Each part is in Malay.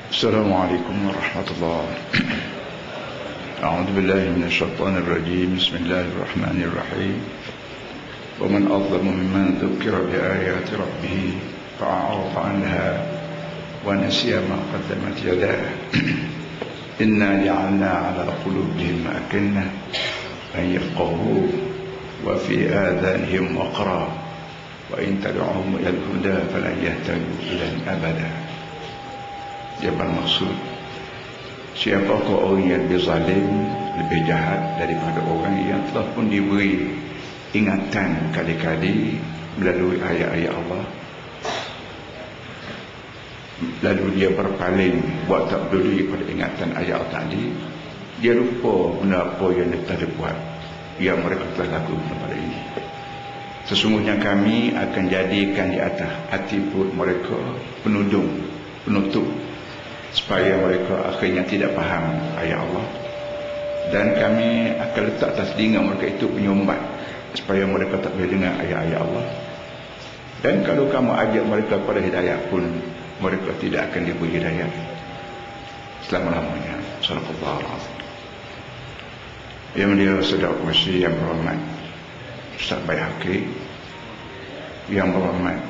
السلام عليكم ورحمة الله. أعوذ بالله من الشيطان الرجيم. بسم الله الرحمن الرحيم. ومن أظلم ممن ذكر بآيات ربه فأعرض عنها ونسي ما قدمت يداه إنا جعلنا على قلوبهم أكنة أن يفقهوه وفي آذانهم وقرا وإن تدعوهم إلى الهدى فلن يهتدوا إذا أبدا. Dia bermaksud, siapakah orang yang lebih zalim, lebih jahat daripada orang yang telah pun diberi ingatan kali-kali melalui ayat-ayat Allah, lalu dia berpaling buat tak peduli pada ingatan ayat tadi, dia lupa benda apa yang dia telah buat, yang mereka telah lakukan pada ini. Sesungguhnya kami akan jadikan di atas hati perut mereka penutup, supaya mereka akhirnya tidak faham ayat Allah, dan kami akan letak atas telinga mereka itu penyumbat, supaya mereka tak boleh dengar ayat-ayat Allah. Dan kalau kamu ajak mereka pada hidayah pun, mereka tidak akan diberi hidayah selama-lamanya. Sallallahu alaihi wasallam. Yang mulia saudara kursi yang berhormat Ustaz Baihaqi, yang berhormat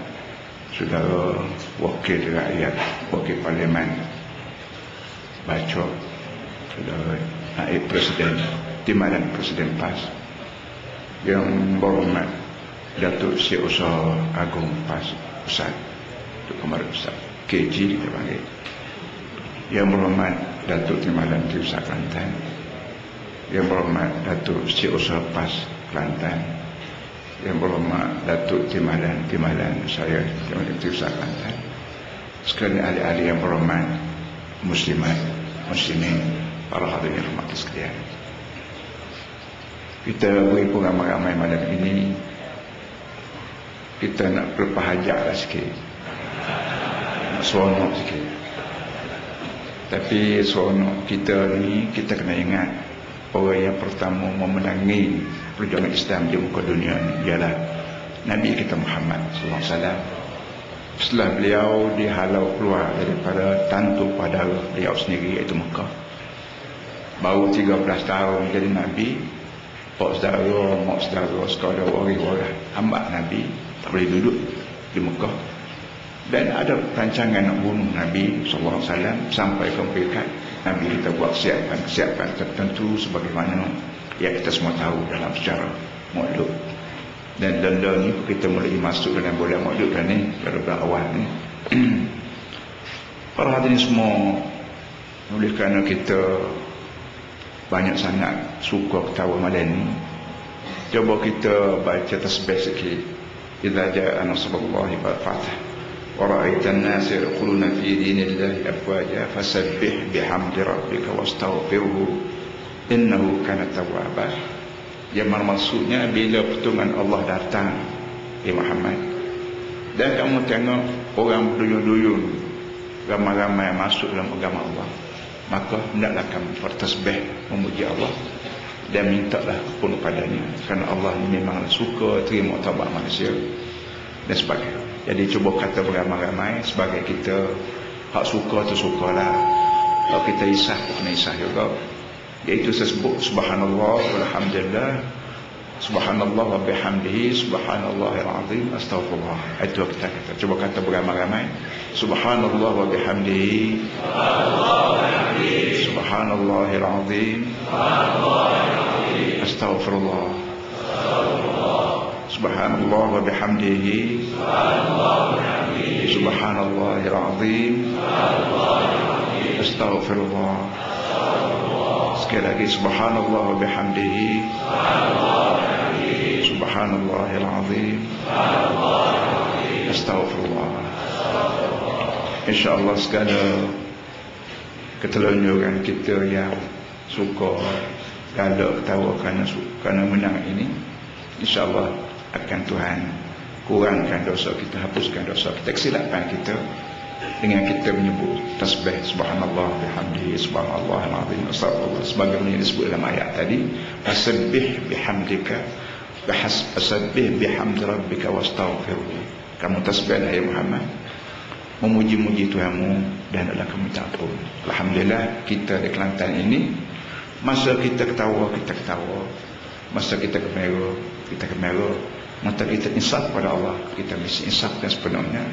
saudara wakil rakyat, wakil parlimen Bacok, saudara naib presiden Timbalan Presiden PAS, yang berhormat Datuk Setiausaha Agung PAS Ustaz Datuk Kemarin Ustaz KG kita panggil, yang berhormat Datuk Timbalan Timsa Kelantan, yang berhormat Datuk Setiausaha PAS Kelantan, yang berhormat Datuk Timbalan saya Timbalan Timsa Kelantan, sekalian ahli-ahli yang berhormat, muslimat, muslimin, para hadirin yang hormat sekalian. Kita beri ramai-ramai malam ini, kita nak berpahajak lah sikit, nak seronok sikit. Tapi seronok kita ni, kita kena ingat orang yang pertama memenangi perjuangan Islam di muka dunia ni ialah Nabi kita Muhammad sallallahu alaihi wasallam. Setelah beliau dihalau keluar daripada tantu padara beliau sendiri, iaitu Mekah, baru 13 tahun jadi Nabi. Pak saudara, mak saudara, sekadar waris-waris hamba Nabi tak boleh duduk di Mekah, dan ada rancangan nak bunuh Nabi sallallahu alaihi wasallam, sampai ke peringkat Nabi kita buat kesiapan tertentu sebagaimana yang kita semua tahu dalam sejarah Maulud. Dan benda ni kita mulai masuk dalam bulan Maulud dah ni, pada bulan awal ni. Para hadirin semua, oleh kerana kita banyak sangat suka ketawa malam ni, cuba kita baca tasbih sikit. Idza jaa nasrullahi wal fath wa ra'aitan nasa yadkhuluna fi dinillahi afwaja fasabbih bihamdi rabbika wastaghfirhu innahu kana tawwaba. Yang maksudnya bila pertolongan Allah datang, Muhammad, dan kamu tengok orang berduyun-duyun ramai-ramai masuk dalam agama Allah, maka hendaklah kamu bertasbih memuji Allah dan mintalah ampun padanya, kerana Allah ni memanglah suka terima taubat manusia dan sebagainya. Jadi cuba kata beramai-ramai, sebagai kita hak suka tu sukalah, kalau kita isah kena isah juga, iaitu sebut subhanallah walhamdulillah, subhanallah wa bihamdihi, subhanallahil azim, astaghfirullah. Itu kita kata, cuba kata beramai-ramai, subhanallah wa bihamdihi, subhanallahil azim, astaghfirullah, subhanallah wa bihamdihi, subhanallahil azim, astaghfirullah. Sekali lagi, subhanallah wa bihamdihi, subhanallahil azim, astaghfirullah. InsyaAllah segala ketelunjukan kita yang suka galak ketawa kerana menang ini, InsyaAllah akan Tuhan kurangkan dosa kita, hapuskan dosa kita, kesilapan kita, dengan kita menyebut tasbih subhanallah bihamdihi, subhanallahil azim, astagfirullah, sebagaimana yang disebut dalam ayat tadi, fasabbih bihamdika, fasabbih bihamdi rabbika wastaghfirhu. Kamu tasbihlah ya Muhammad, memuji-muji Tuhanmu dan adalah kamu minta ampun. Alhamdulillah kita di Kelantan ini, masa kita ketawa, masa kita kemera, masa kita insaf kepada Allah, kita mesti insafkan sepenuhnya.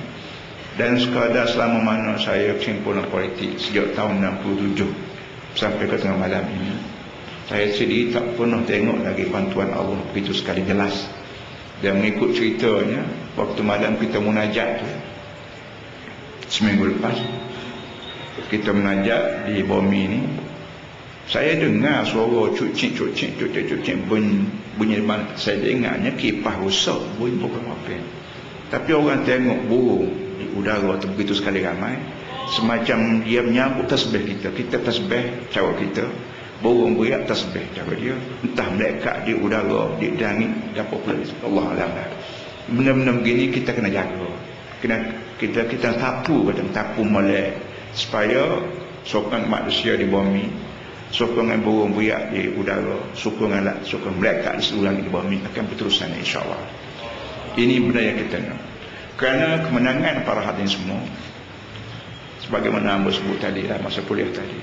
Dan sekadar selama mana saya kesimpulan politik sejak tahun 67 sampai ke tengah malam ini, saya sendiri tak pernah tengok lagi bantuan Allah begitu sekali jelas. Dan mengikut ceritanya, waktu malam kita munajat tu, seminggu lepas kita menajak di Bomi ni, saya dengar suara cucik bunyi mana. Saya dengarnya kipas rosak, bunyi bukan apa. Tapi orang tengok burung di udara tu begitu sekali ramai, semacam dia menyambut tasbih kita tasbih cara kita, burung beriak tasbih cara dia, entah malaikat di udara, di langit, apa pula, Allah alam lah. Benda-benda begini kita kena jaga, kita tapu molek supaya sokongan manusia di bumi, sokongan burung beriak di udara, sokongan malaikat di seluruh langit di bumi akan berterusan insya-Allah. Ini benda yang kita nak. Kerana kemenangan para hadirin semua, sebagaimana hamba sebut tadi lah masa kuliah tadi,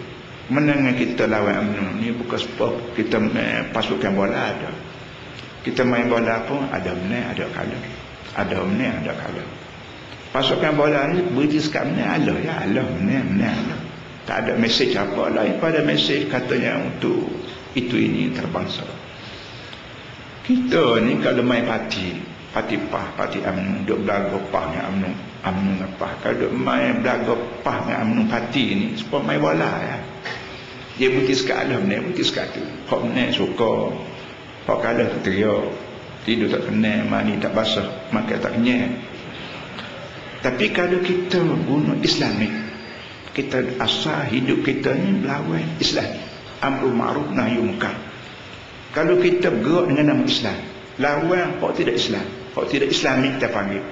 kemenangan kita lawan UMNO ni bukan sebab kita pasukan bola ada. Kita main bola pun ada menang, ada kalah. Ada menang, ada kalah. Pasukan bola ni berhenti sekat menang, Allah menang. Tak ada mesej apa lain pada mesej katanya untuk itu ini terbangsa. Kita ni kalau main parti PAH, parti UMNO, duk belaga PAH dengan UMNO dengan PAH. Kalau duk main belaga PAH dengan UMNO parti ni, sebab main bola ya. Dia berhenti sekat Allah menang, berhenti sekat tu. Hak menang suka, hak kalah tu teriak, tidur tak kenal, mani tak basah, makan tak kenyang. Tapi kalau kita guna Islamik, kita asal hidup kita ni melawan Islam, amrul ma'ruf nahi munkar. Kalau kita bergerak dengan nama Islam, lawan hak tidak Islam, hak tidak Islamik kita panggil.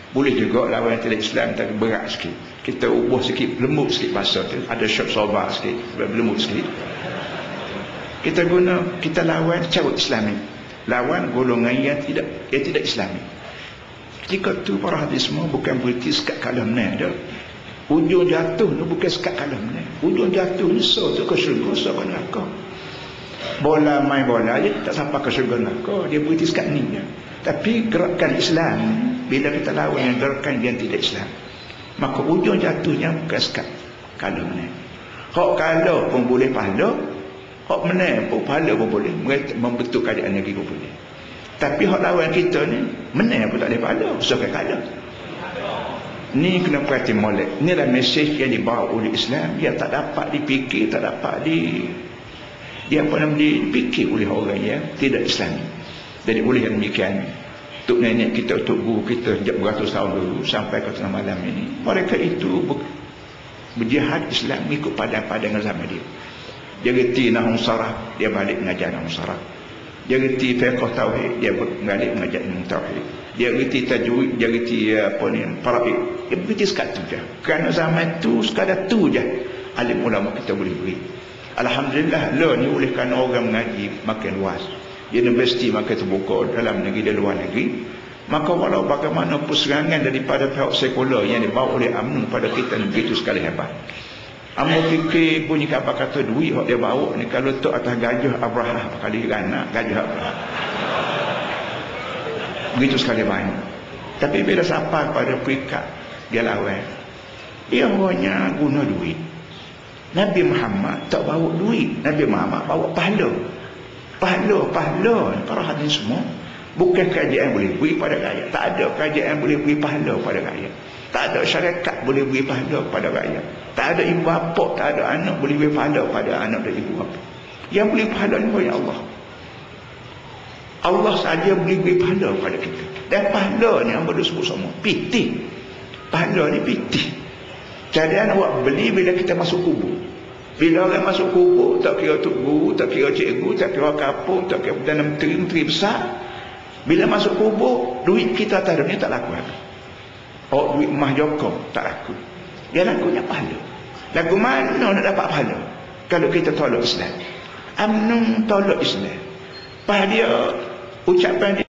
Boleh juga lawan yang tidak Islam tapi berat sikit. Kita ubah sikit, lembut sikit bahasa tu, ada syok sobar sikit, lembut sikit. Kita lawan cara Islamik, lawan golongan yang tidak Islamik. Ketika tu para hadis semua bukan berarti sekat kalah menang dah. Ujung jatuh ni bukan sekat kalah menang. Ujung jatuh ni so tu ke syurga, so ke neraka. Bola main bola je tak sampai ke syurga neraka, dia berarti sekat ni je. Tapi gerakan Islam bila kita lawan yang gerakan yang tidak Islam, maka ujung jatuhnya bukan sekat kalah menang. Hak kalah pun boleh pahala, hak menang pun pahala pun boleh, membentuk keadaan lagi pun boleh. Tapi hak lawan kita ni menang pun tak boleh pahala, usahkan kalah. Ni kena perhati molek. Inilah mesej yang dibawa oleh Islam yang tak dapat dipikir, tak dapat dipikir oleh orang yang tidak Islam. Jadi oleh yang demikian, tok nenek kita, tok guru kita sejak beratus tahun dulu sampai ke tengah malam ini, mereka itu berjihad Islam mengikut padang-padang zaman dia. Dia reti nahwu saraf, dia balik mengajar nahwu saraf. Dia reti fiqh tauhid, dia balik mengajar ilmu tauhid. Dia reti tajwid, dia reti faraid. Dia berhenti sekat tu je. Kerana zaman tu sekadar tu je alim ulama kita boleh beri. Alhamdulillah lah ni oleh kerana orang mengaji makin luas, universiti makin terbuka dalam negeri dan luar negeri, maka walau bagaimana serangan daripada pihak sekular yang dibawa oleh UMNO pada kita begitu sekali hebat. Ambo fikir bunyi apa kata duit hak dia bawa ni kalau tok atas gajah Abraham kali anak gajah Abraham. Begitu sekali banyak. Tapi bila sampai pada peringkat dia lawan, dia hanya guna duit. Nabi Muhammad tak bawa duit, Nabi Muhammad bawa pahala. Pahala para hadirin semua, bukan kerajaan boleh beri pada rakyat. Tak ada kerajaan boleh beri pahala pada rakyat. Tak ada syarikat boleh beri pahala pada rakyat. Tak ada ibu bapa, tak ada anak boleh beri pahala pada anak dan ibu bapa. Yang boleh pahala ni hanya Allah. Allah saja boleh beri pahala pada kita. Dan pahala ni hamba dah sebut semua, pitih. Pahala ni pitih. Jadi awak beli bila kita masuk kubur. Bila orang masuk kubur, tak kira tok guru, tak kira cikgu, tak kira kapung, tak kira Perdana Menteri besar, bila masuk kubur, duit kita atas dunia tak laku lagi. Oh, duit Mah Joko tak laku. Dia lakunya pahala. Lagu mana nak dapat pahala? Kalau kita tolak Islam. UMNO tolak Islam. Dia ucapan dia